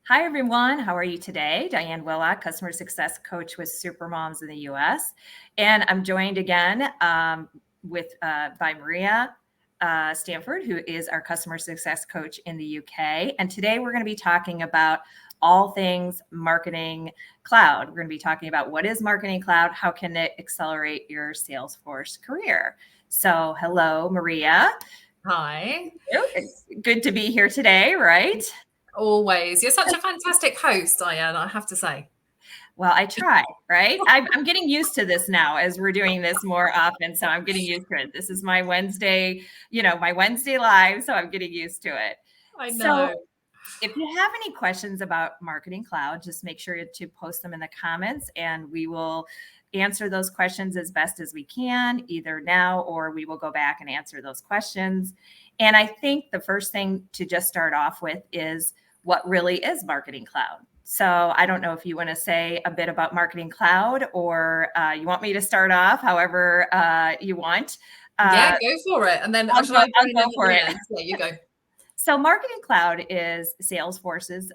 Hi, everyone. How are you today? Diane Willock, Customer Success Coach with Supermums in the US. And I'm joined again by Maria Stanford, who is our Customer Success Coach in the UK. And today we're going to be talking about all things Marketing Cloud. We're going to be talking about what is Marketing Cloud, how can it accelerate your Salesforce career. So hello, Maria. Hi. It's good to be here today, right? Always. You're such a fantastic host, Diane, I have to say. Well, I try, right? I'm getting used to this now as we're doing this more often. So I'm getting used to it. This is my Wednesday, my Wednesday live. So I'm getting used to it. I So know. if you have any questions about Marketing Cloud, just make sure to post them in the comments and we will answer those questions as best as we can, either now or we will go back and answer those questions. And I think the first thing to just start off with is what really is Marketing Cloud. So I don't know if you want to say a bit about Marketing Cloud or you want me to start off however you want. Yeah, go for it. And then I'll shall I join go in for at it. the end? Yeah, you go. So Marketing Cloud is Salesforce's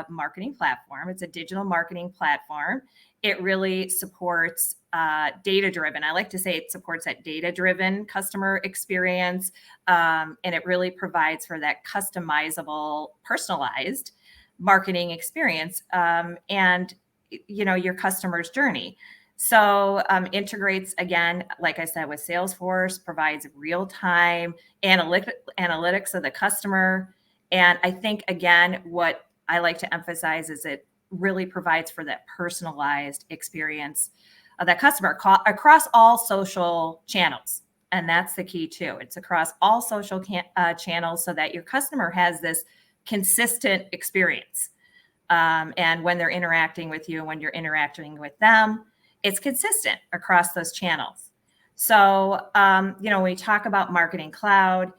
marketing platform. It's a digital marketing platform. It really supports data-driven. I like to say it supports that data-driven customer experience, and it really provides for that customizable, personalized marketing experience and your customer's journey. So integrates, again, like I said, with Salesforce, provides real-time analytics of the customer. And I think, again, what I like to emphasize is it really provides for that personalized experience of that customer across all social channels. And that's the key too. It's across all social channels so that your customer has this consistent experience. And when they're interacting with you, when you're interacting with them, it's consistent across those channels. So, when we talk about Marketing Cloud,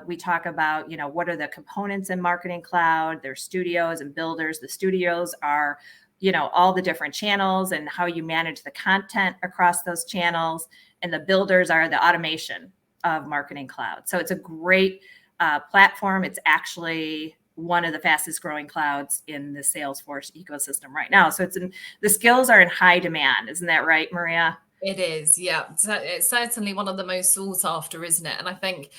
we talk about, what are the components in Marketing Cloud? There's studios and builders. The studios are, all the different channels and how you manage the content across those channels. And the builders are the automation of Marketing Cloud. So it's a great platform. It's actually one of the fastest growing clouds in the Salesforce ecosystem right now. So the skills are in high demand. Isn't that right, Maria? It is, yeah. It's certainly one of the most sought after, isn't it? And I think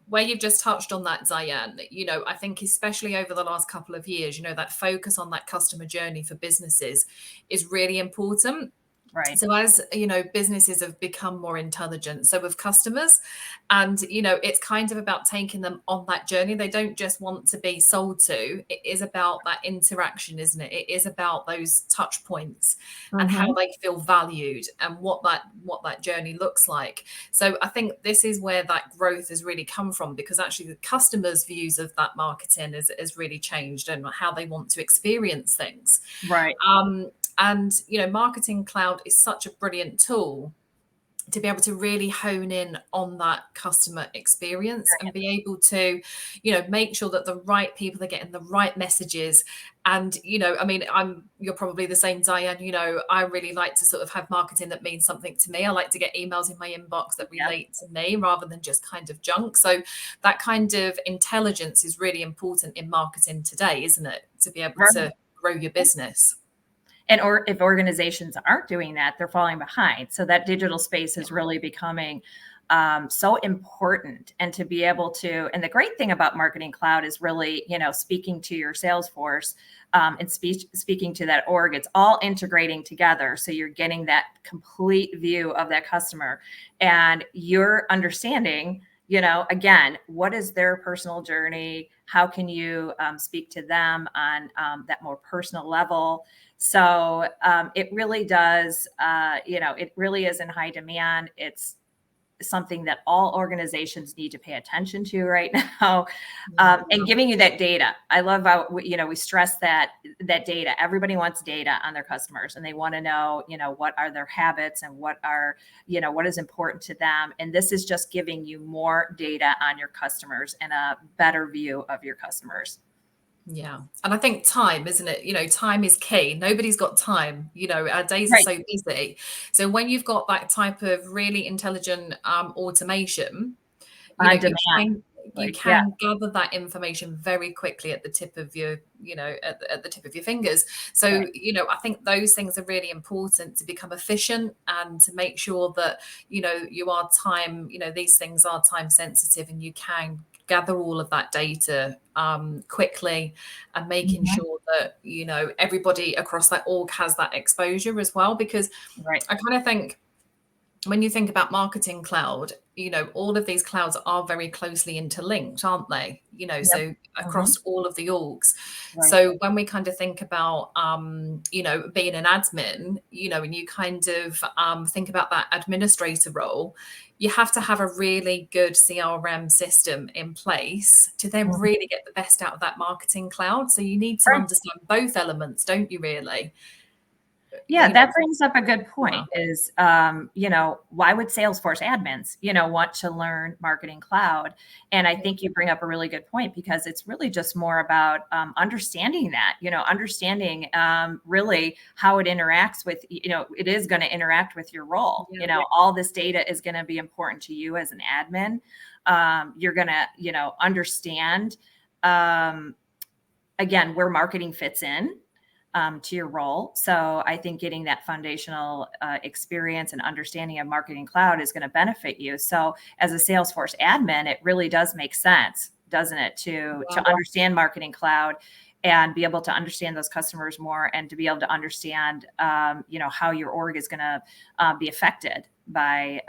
where you've just touched on that, Diane, I think especially over the last couple of years, that focus on that customer journey for businesses is really important. Right. So as businesses have become more intelligent, so with customers, and it's kind of about taking them on that journey. They don't just want to be sold to. It is about that interaction, isn't it? It is about those touch points and how they feel valued and what that journey looks like. So I think this is where that growth has really come from, because actually the customers' views of that marketing has really changed and how they want to experience things. Right. And, Marketing Cloud is such a brilliant tool to be able to really hone in on that customer experience and be able to, make sure that the right people are getting the right messages. And, you're probably the same, Diane, I really like to sort of have marketing that means something to me. I like to get emails in my inbox that relate to me rather than just kind of junk. So that kind of intelligence is really important in marketing today, isn't it? To be able to grow your business. And if organizations aren't doing that, they're falling behind. So that digital space is really becoming so important. And to be able to, and the great thing about Marketing Cloud is really, speaking to your Salesforce and speaking to that org, it's all integrating together. So you're getting that complete view of that customer and you're understanding, again, what is their personal journey? How can you speak to them on that more personal level? So it really does, it really is in high demand. It's something that all organizations need to pay attention to right now, and giving you that data. I love how, we stress that data. Everybody wants data on their customers and they want to know, what are their habits and what is important to them. And this is just giving you more data on your customers and a better view of your customers. Yeah. And I think time, isn't it? Time is key. Nobody's got time. Our days are so busy. So when you've got that type of really intelligent automation, On demand. you Yeah. can gather that information very quickly at the tip of your, at the tip of your fingers. So, Right. I think those things are really important to become efficient and to make sure that, you are these things are time sensitive, and you can gather all of that data quickly, and making Mhm. sure that, everybody across that org has that exposure as well. Because Right. I kind of think, when you think about Marketing Cloud, all of these clouds are very closely interlinked, aren't they? Yep. So Mhm. across all of the orgs. Right. So when we kind of think about, being an admin, and you kind of think about that administrator role, you have to have a really good CRM system in place to then Mhm. really get the best out of that Marketing Cloud. So you need to Right. understand both elements, don't you, really? Yeah, You know, that brings up a good yeah. point is, why would Salesforce admins, want to learn Marketing Cloud? And I think you bring up a really good point, because it's really just more about understanding that, understanding really how it interacts with, it is going to interact with your role. Yeah. All this data is going to be important to you as an admin. You're going to, understand, again, where marketing fits in to your role. So I think getting that foundational experience and understanding of Marketing Cloud is going to benefit you. So as a Salesforce admin, it really does make sense, doesn't it, to understand Marketing Cloud and be able to understand those customers more, and to be able to understand, how your org is going to be affected by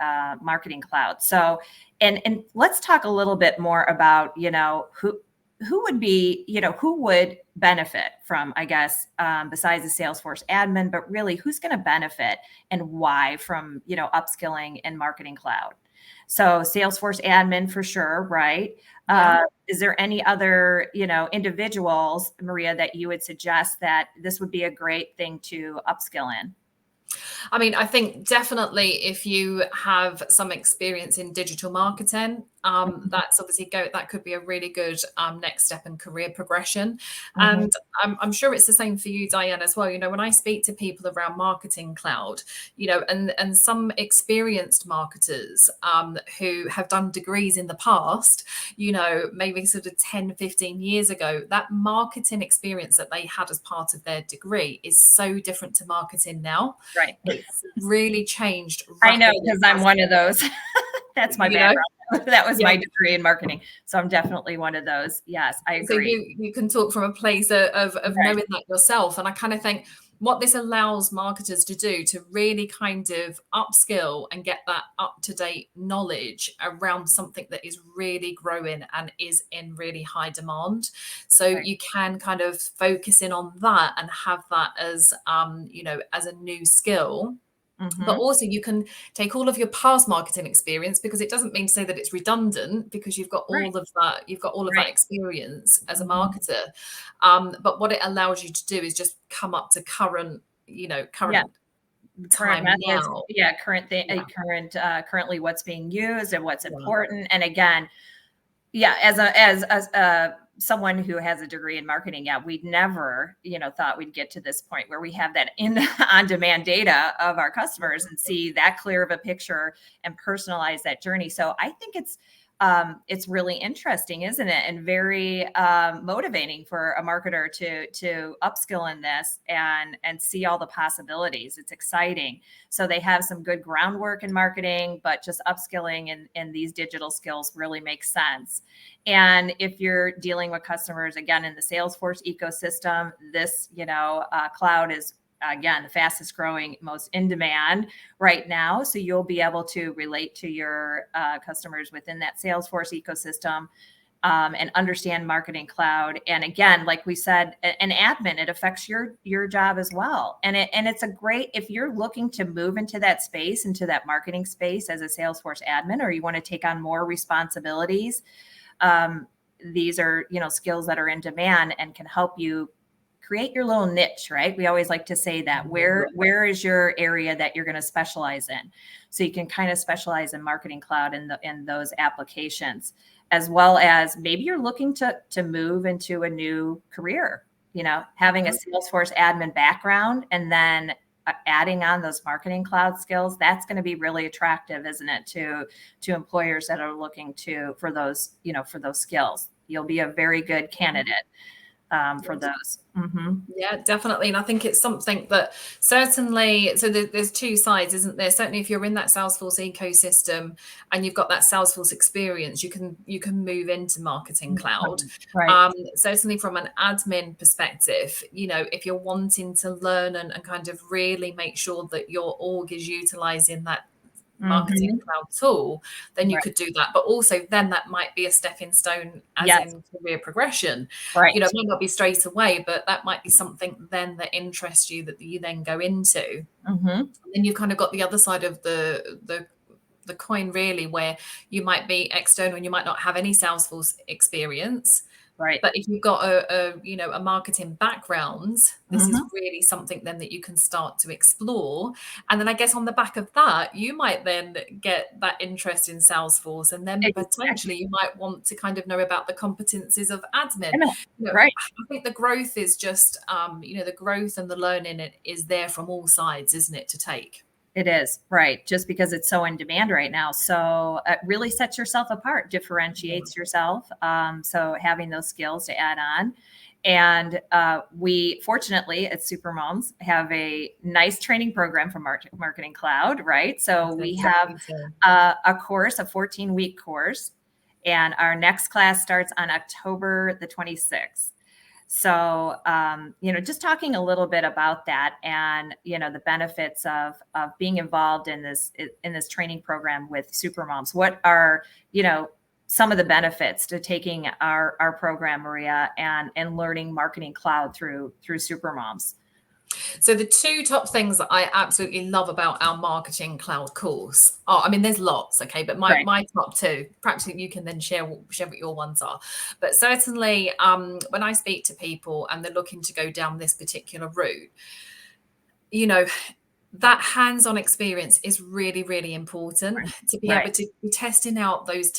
Marketing Cloud. So, and let's talk a little bit more about, who would be, who would benefit from, I guess, besides the Salesforce admin, but really who's going to benefit and why from, upskilling in Marketing Cloud? So Salesforce admin for sure, right? Yeah. Is there any other, individuals, Maria, that you would suggest that this would be a great thing to upskill in? I mean, I think definitely if you have some experience in digital marketing, that's obviously that could be a really good next step in career progression. Mhm. And I'm sure it's the same for you, Diane, as well. When I speak to people around Marketing Cloud, and some experienced marketers who have done degrees in the past, maybe sort of 10, 15 years ago, that marketing experience that they had as part of their degree is so different to marketing now. Right. It's really changed I know, rapidly. because I'm one of those. That's my You know, background. That was yeah. my degree in marketing. So I'm definitely one of those. Yes, I So agree. you can talk from a place of Right. knowing that yourself. And I kind of think what this allows marketers to do to really kind of upskill and get that up-to-date knowledge around something that is really growing and is in really high demand. So Right. you can kind of focus in on that and have that as as a new skill. But Mhm. also you can take all of your past marketing experience, because it doesn't mean to say that it's redundant, because you've got Right. all of that, Right. experience as a Mhm. marketer. But what it allows you to do is just come up to current, Yeah. current Current time methods. now. Yeah. Current thing. Yeah. Currently what's being used and what's Yeah. important. And again, yeah, as someone who has a degree in marketing, yeah, we'd never, thought we'd get to this point where we have that in on-demand data of our customers and see that clear of a picture and personalize that journey. So I think it's really interesting, isn't it? And very motivating for a marketer to upskill in this and see all the possibilities. It's exciting. So they have some good groundwork in marketing, but just upskilling in these digital skills really makes sense. And if you're dealing with customers, again, in the Salesforce ecosystem, this, cloud is, again, the fastest growing, most in demand right now. So you'll be able to relate to your customers within that Salesforce ecosystem. And understand Marketing Cloud. And again, like we said, an admin, it affects your job as well. And it's a great, if you're looking to move into that space, into that marketing space as a Salesforce admin, or you want to take on more responsibilities, these are, skills that are in demand and can help you create your little niche, right? We always like to say that where is your area that you're going to specialize in? So you can kind of specialize in Marketing Cloud in those applications, as well as maybe you're looking to move into a new career, having a Salesforce admin background and then adding on those marketing cloud skills, that's going to be really attractive, isn't it, to employers that are looking for those, for those skills. You'll be a very good candidate for those. Mm-hmm. Yeah, definitely. And I think it's something that certainly, so there's two sides, isn't there? Certainly if you're in that Salesforce ecosystem and you've got that Salesforce experience, you can move into Marketing Cloud. Right. Certainly from an admin perspective, if you're wanting to learn and kind of really make sure that your org is utilizing that Marketing Cloud tool, then you could do that. But also then that might be a stepping stone as in career progression. Right. It might not be straight away, but that might be something then that interests you that you then go into. And then you've kind of got the other side of the coin, really, where you might be external and you might not have any Salesforce experience. Right. But if you've got a marketing background, this is really something then that you can start to explore. And then I guess on the back of that, you might then get that interest in Salesforce, and then potentially you might want to kind of know about the competencies of admin. Right. I think the growth is just, the growth and the learning is there from all sides, isn't it, to take? It is, right. Just because it's so in demand right now. So it really sets yourself apart, differentiates yourself. So having those skills to add on. And we, fortunately, at Supermums have a nice training program from Marketing Cloud, right? So we have a course, a 14-week course, and our next class starts on October the 26th. So, just talking a little bit about that and, the benefits of being involved in this training program with Supermums. What are, some of the benefits to taking our program, Maria, and learning Marketing Cloud through Supermums? So the two top things that I absolutely love about our Marketing Cloud course are, there's lots, okay, but my top two, perhaps you can then share what your ones are. But certainly when I speak to people and they're looking to go down this particular route, that hands-on experience is really, really important to be able to be testing out those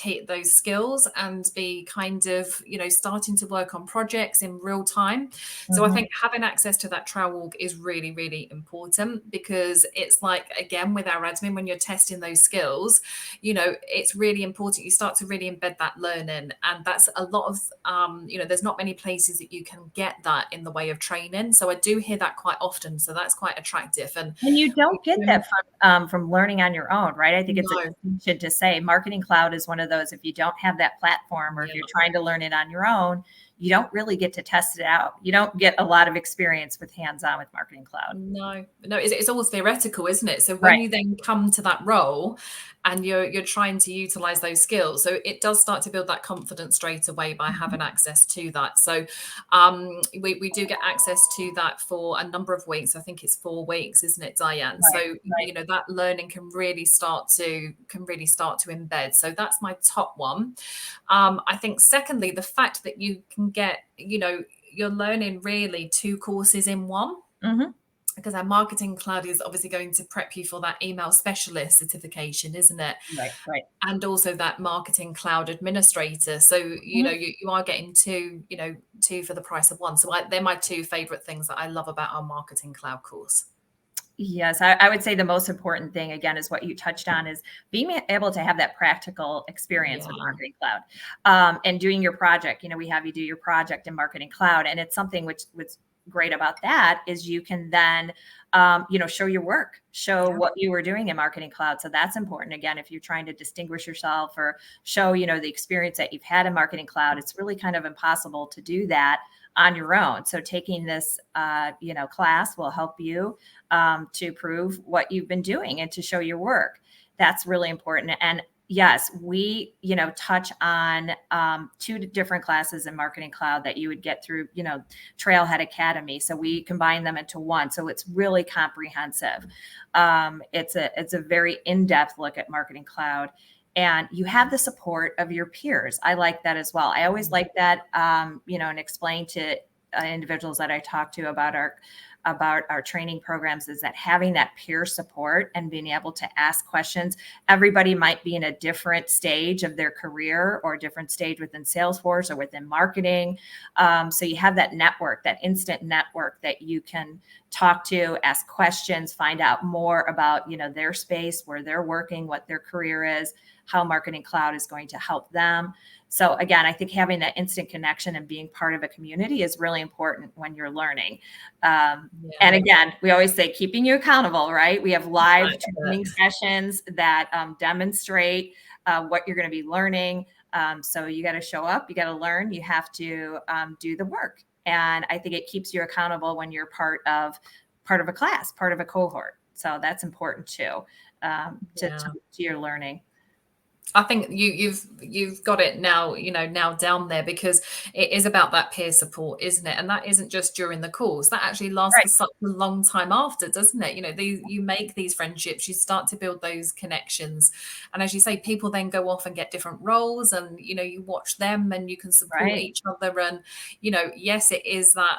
skills and be kind of, starting to work on projects in real time. So I think having access to that trial org is really, really important, because it's like, again, with our admin, when you're testing those skills, it's really important you start to really embed that learning. And that's a lot of, there's not many places that you can get that in the way of training. So I do hear that quite often. So that's quite attractive. And you don't get that from learning on your own, right? I think it's a distinction to say Marketing Cloud is one of those, if you don't have that platform or if you're trying to learn it on your own, you don't really get to test it out. You don't get a lot of experience with hands-on with Marketing Cloud. No, it's all theoretical, isn't it? So when you then come to that role and you're trying to utilize those skills, so it does start to build that confidence straight away by having access to that. So we do get access to that for a number of weeks. I think it's 4 weeks, isn't it, Diane? So that learning can really start to embed. So that's my top one. I think secondly, the fact that you can get, you're learning really 2 courses in one. Because our Marketing Cloud is obviously going to prep you for that email specialist certification, isn't it? Right. And also that Marketing Cloud administrator. So, you are getting two for the price of one. So they're my 2 favorite things that I love about our Marketing Cloud course. Yes, I would say the most important thing, again, is what you touched on, is being able to have that practical experience with Marketing Cloud and doing your project. We have you do your project in Marketing Cloud, and it's something what's great about that is you can then, show your work, what you were doing in Marketing Cloud. So that's important. Again, if you're trying to distinguish yourself or show, the experience that you've had in Marketing Cloud, it's really kind of impossible to do that on your own. So taking this, class will help you to prove what you've been doing and to show your work. That's really important. And yes, we, touch on 2 different classes in Marketing Cloud that you would get through, Trailhead Academy. So we combine them into one. So it's really comprehensive. It's a very in-depth look at Marketing Cloud. And you have the support of your peers. I like that as well. I always like that, and explain to individuals that I talk to about our training programs is that having that peer support and being able to ask questions. Everybody might be in a different stage of their career or a different stage within Salesforce or within marketing. So you have that network, that instant network that you can talk to, ask questions, find out more about, their space, where they're working, what their career is, how Marketing Cloud is going to help them. So again, I think having that instant connection and being part of a community is really important when you're learning. And again, we always say keeping you accountable, right? We have live training sessions that demonstrate what you're going to be learning. So you got to show up, you got to learn, you have to do the work. And I think it keeps you accountable when you're part of a class, part of a cohort. So that's important too, to your learning. I think you've got it now, now down there, because it is about that peer support, isn't it? And that isn't just during the course. That actually lasts for such a long time after, doesn't it? You make these friendships, you start to build those connections. And as you say, people then go off and get different roles, and, you watch them and you can support each other. And, yes, it is that,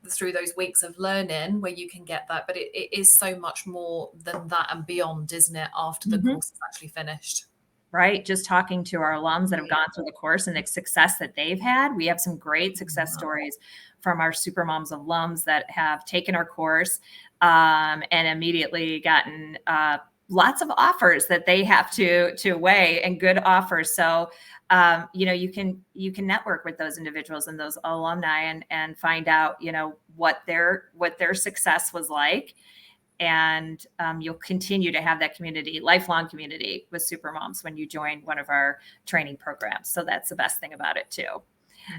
through those weeks of learning where you can get that, but it is so much more than that and beyond, isn't it? After the course is actually finished. Right. Just talking to our alums that have gone through the course and the success that they've had. We have some great success stories from our Supermums alums that have taken our course and immediately gotten lots of offers that they have to weigh, and good offers. So, you can network with those individuals and those alumni and find out, what their success was like. And you'll continue to have that community, lifelong community with Supermums when you join one of our training programs. So that's the best thing about it too.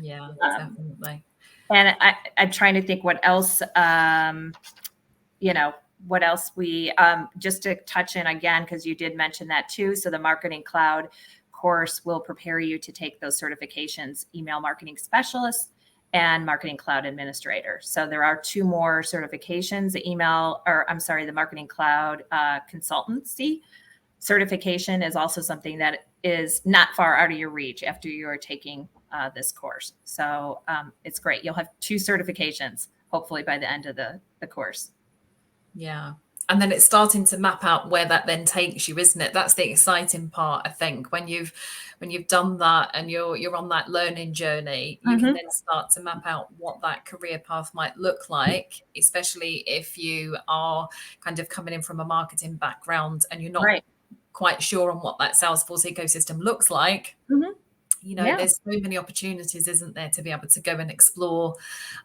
Yeah, definitely. And I'm trying to think what else, what else we, just to touch in again, because you did mention that too. So the Marketing Cloud course will prepare you to take those certifications, email marketing specialist and Marketing Cloud Administrator. So there are 2 more certifications. The Marketing Cloud Consultancy certification is also something that is not far out of your reach after you are taking this course. So it's great. You'll have 2 certifications, hopefully by the end of the course. Yeah. And then it's starting to map out where that then takes you, isn't it? That's the exciting part, I think, when you've done that and you're on that learning journey, you can then start to map out what that career path might look like, especially if you are kind of coming in from a marketing background and you're not quite sure on what that Salesforce ecosystem looks like. There's so many opportunities, isn't there, to be able to go and explore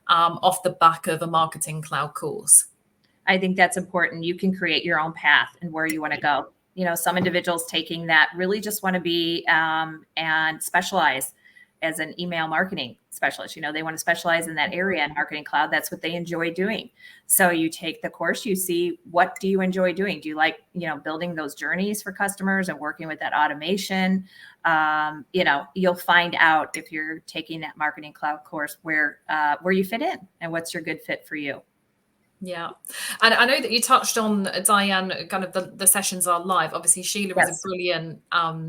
off the back of a Marketing Cloud course. I think that's important. You can create your own path and where you want to go. Some individuals taking that really just want to be and specialize as an email marketing specialist. They want to specialize in that area in Marketing Cloud. That's what they enjoy doing. So you take the course, you see, what do you enjoy doing? Do you like, building those journeys for customers and working with that automation? You'll find out if you're taking that Marketing Cloud course where you fit in and what's your good fit for you. Yeah. And I know that you touched on, Diane, kind of the sessions are live. Obviously, Sheila is a brilliant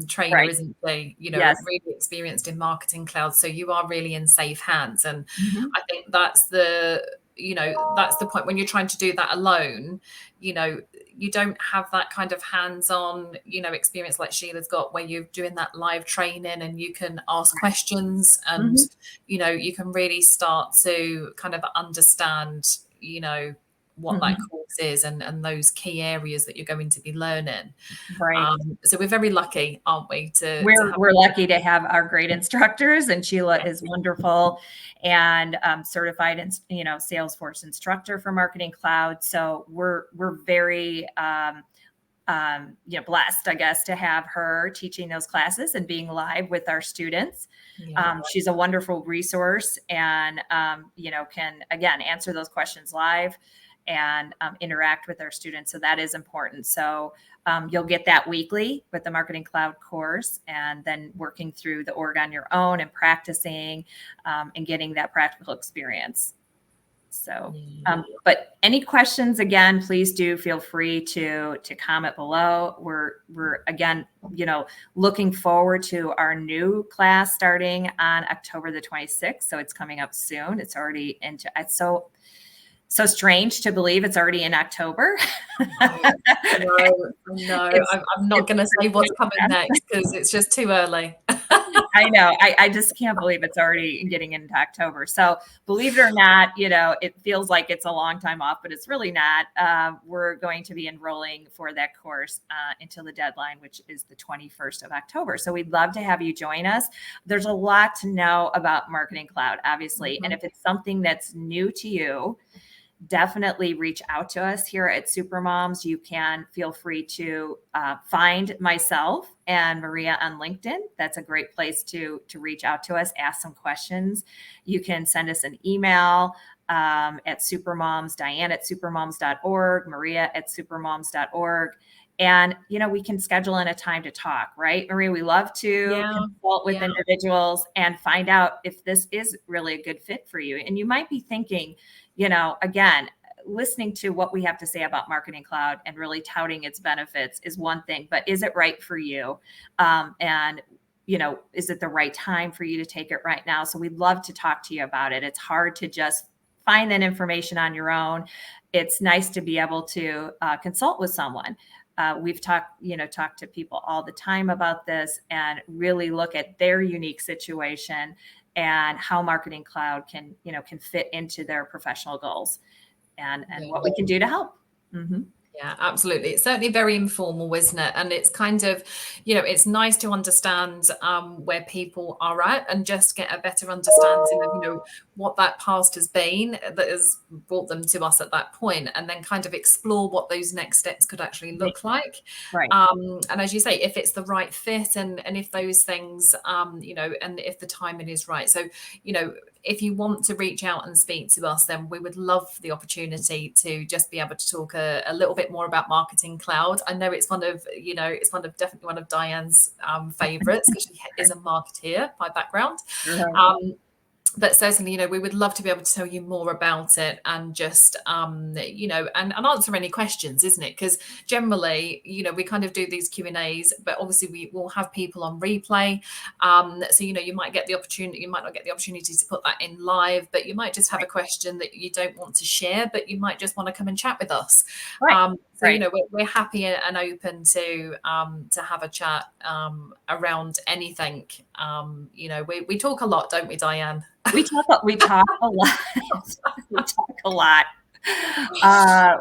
trainer, isn't she? Really experienced in Marketing Cloud. So you are really in safe hands. And I think that's the point when you're trying to do that alone, you don't have that kind of hands-on, experience like Sheila's got, where you're doing that live training and you can ask questions and, you can really start to kind of understand, what that course is and those key areas that you're going to be learning. Right. So we're very lucky, aren't we? We're lucky to have our great instructors, and Sheila is wonderful and certified in, Salesforce instructor for Marketing Cloud. So we're very blessed, I guess, to have her teaching those classes and being live with our students. She's a wonderful resource and, can, again, answer those questions live and interact with our students. So that is important. So you'll get that weekly with the Marketing Cloud course, and then working through the org on your own and practicing and getting that practical experience. So, but any questions, again, please do feel free to comment below. We're again, looking forward to our new class starting on October the 26th. So it's coming up soon. It's already it's so strange to believe it's already in October. No, I'm not going to say what's coming next because it's just too early. I know. I just can't believe it's already getting into October. So believe it or not, it feels like it's a long time off, but it's really not. We're going to be enrolling for that course until the deadline, which is the 21st of October. So we'd love to have you join us. There's a lot to know about Marketing Cloud, obviously. And if it's something that's new to you, definitely reach out to us here at Supermums. You can feel free to find myself and Maria on LinkedIn. That's a great place to reach out to us, ask some questions. You can send us an email at Supermums, Diane at supermums.org, Maria at supermums.org. And, we can schedule in a time to talk, right? Maria, we love to consult with individuals and find out if this is really a good fit for you. And you might be thinking, again, listening to what we have to say about Marketing Cloud and really touting its benefits is one thing, but is it right for you? And, is it the right time for you to take it right now? So we'd love to talk to you about it. It's hard to just find that information on your own. It's nice to be able to consult with someone. We've talked to people all the time about this and really look at their unique situation and how Marketing Cloud can fit into their professional goals and what we can do to help. Mm-hmm. Yeah, absolutely. It's certainly very informal, isn't it? And it's kind of, it's nice to understand where people are at and just get a better understanding of, what that past has been that has brought them to us at that point, and then kind of explore what those next steps could actually look like. Right. And as you say, if it's the right fit and if those things, and if the timing is right. So, if you want to reach out and speak to us, then we would love the opportunity to just be able to talk a little bit more about Marketing Cloud. I know it's definitely one of Diane's favorites because she is a marketeer by background. But certainly, we would love to be able to tell you more about it and just, and answer any questions, isn't it? Because generally, we kind of do these Q&As, but obviously we will have people on replay. So, you might get the opportunity, you might not get the opportunity to put that in live, but you might just have a question that you don't want to share, but you might just want to come and chat with us. So, we're happy and open to have a chat around anything. We talk a lot, don't we, Diane? We talk a lot. We talk a lot.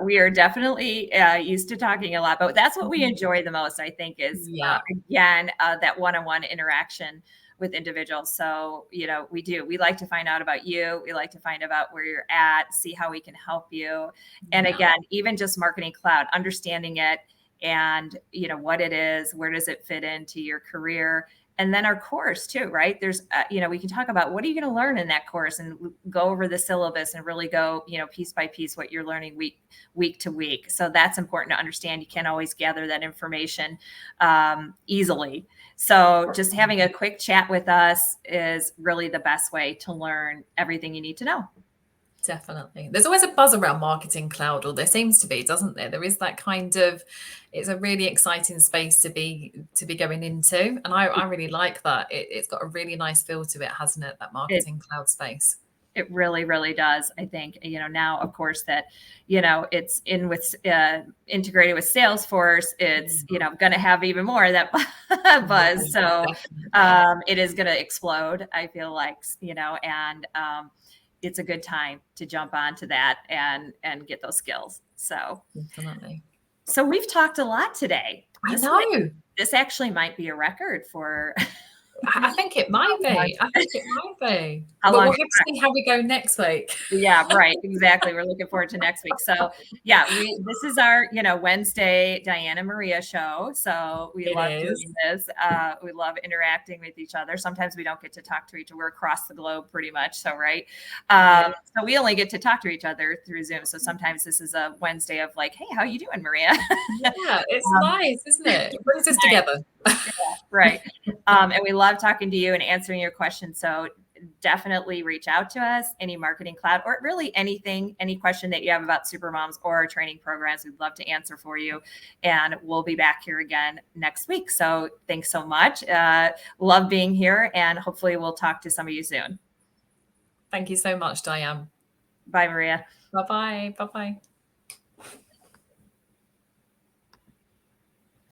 We are definitely used to talking a lot, but that's what we enjoy the most, I think, is again, that one-on-one interaction with individuals. So, we like to find out about you. We like to find out where you're at, see how we can help you. And again, even just Marketing Cloud, understanding it and, what it is, where does it fit into your career? And then our course too, right? There's, we can talk about what are you going to learn in that course and go over the syllabus and really go, piece by piece, what you're learning week to week. So that's important to understand. You can't always gather that information easily. So just having a quick chat with us is really the best way to learn everything you need to know. Definitely. There's always a buzz around Marketing Cloud, or there seems to be, doesn't there? There is that kind of, it's a really exciting space to be going into. And I really like that. It's got a really nice feel to it, hasn't it? That Marketing Cloud space. It really, really does. I think, now, of course, that, it's integrated with Salesforce, it's, going to have even more of that buzz. So it is going to explode, I feel like, and it's a good time to jump onto that and get those skills. So definitely. So we've talked a lot today. I know. This actually might be a record for I think it might be. But we'll have to see how we go next week. Yeah, right. Exactly. We're looking forward to next week. So yeah, this is our, Wednesday Diane and Maria show. So we love doing this. We love interacting with each other. Sometimes we don't get to talk to each other. We're across the globe pretty much. So, right. So we only get to talk to each other through Zoom. So sometimes this is a Wednesday of like, hey, how you doing, Maria? Yeah, it's nice, isn't it? It brings us together. Yeah, right. And we love talking to you and answering your questions. So definitely reach out to us, any Marketing Cloud, or really anything, any question that you have about Supermums or our training programs. We'd love to answer for you. And we'll be back here again next week. So thanks so much. Love being here, and hopefully we'll talk to some of you soon. Thank you so much, Diane. Bye, Maria. Bye-bye. Bye-bye.